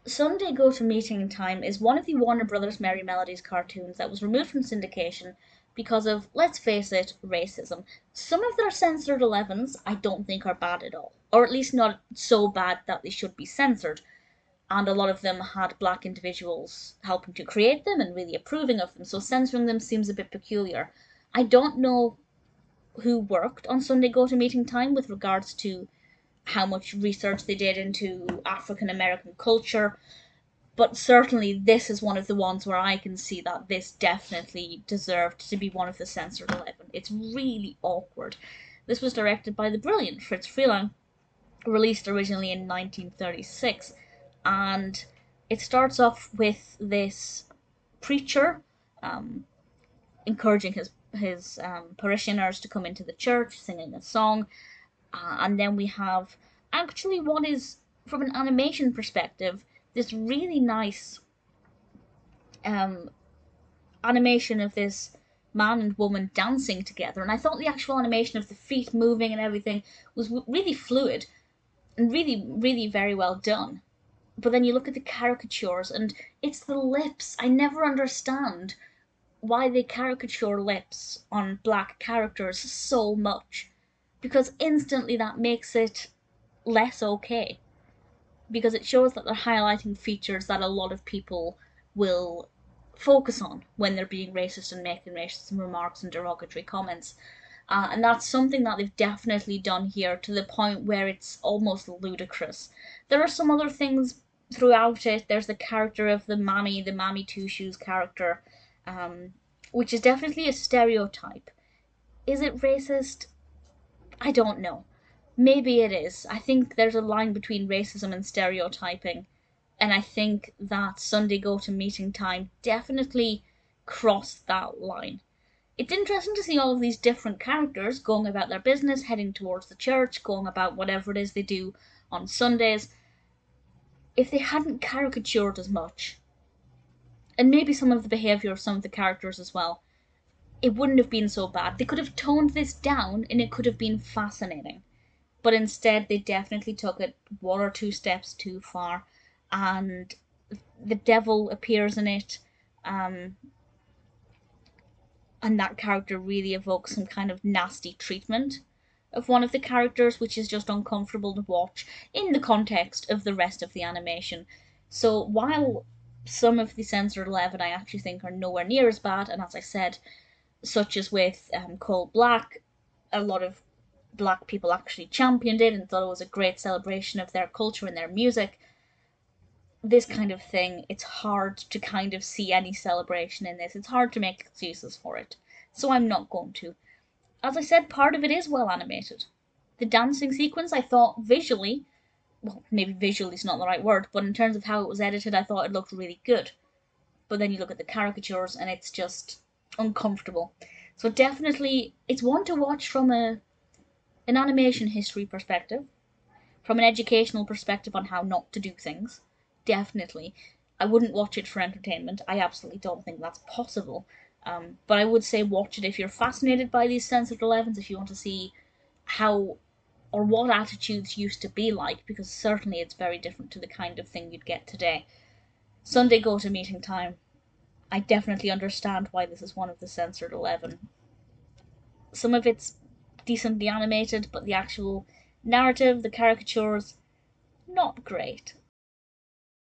Sunday Go to Meeting Time is one of the Warner Brothers Merrie Melodies cartoons that was removed from syndication because of, let's face it, racism. Some of their censored 11s I don't think are bad at all, or at least not so bad that they should be censored. And a lot of them had black individuals helping to create them and really approving of them, so censoring them seems a bit peculiar. I don't know who worked on Sunday Go to Meeting Time with regards to how much research they did into African American culture, but certainly this is one of the ones where I can see that this definitely deserved to be one of the censored 11. It's really awkward. This was directed by the brilliant Fritz Freleng, released originally in 1936, and it starts off with this preacher encouraging his parishioners to come into the church, singing a song, and then we have actually what is, from an animation perspective, this really nice um, animation of this man and woman dancing together. And I thought the actual animation of the feet moving and everything was really fluid and really, really very well done. But then you look at the caricatures, and it's the lips. I never understand why they caricature lips on black characters so much, because instantly that makes it less okay, because it shows that they're highlighting features that a lot of people will focus on when they're being racist and making racist remarks and derogatory comments. And that's something that they've definitely done here, to the point where it's almost ludicrous. There are some other things throughout it. There's the character of the Mammy Two Shoes character, which is definitely a stereotype. Is it racist? I don't know. Maybe it is. I think there's a line between racism and stereotyping, and I think that Sunday Go to Meeting Time definitely crossed that line. It's interesting to see all of these different characters going about their business, heading towards the church, going about whatever it is they do on Sundays. If they hadn't caricatured as much, and maybe some of the behaviour of some of the characters as well, it wouldn't have been so bad. They could have toned this down and it could have been fascinating. But instead, they definitely took it one or two steps too far, and the devil appears in it, um, and that character really evokes some kind of nasty treatment of one of the characters, which is just uncomfortable to watch in the context of the rest of the animation. So while some of the censored 11 I actually think are nowhere near as bad, and as I said, such as with Cold Black, a lot of black people actually championed it and thought it was a great celebration of their culture and their music. This kind of thing, it's hard to kind of see any celebration in this. It's hard to make excuses for it. So I'm not going to. As I said, part of it is well animated. The dancing sequence, I thought visually, well, maybe visually is not the right word, but in terms of how it was edited, I thought it looked really good. But then you look at the caricatures and it's just uncomfortable. So definitely, it's one to watch from an animation history perspective, from an educational perspective on how not to do things. Definitely. I wouldn't watch it for entertainment. I absolutely don't think that's possible. But I would say watch it if you're fascinated by these censored 11s, if you want to see how or what attitudes used to be like, because certainly it's very different to the kind of thing you'd get today. Sunday Go to Meeting Time. I definitely understand why this is one of the censored 11. Some of it's decently animated, but the actual narrative, the caricatures, not great.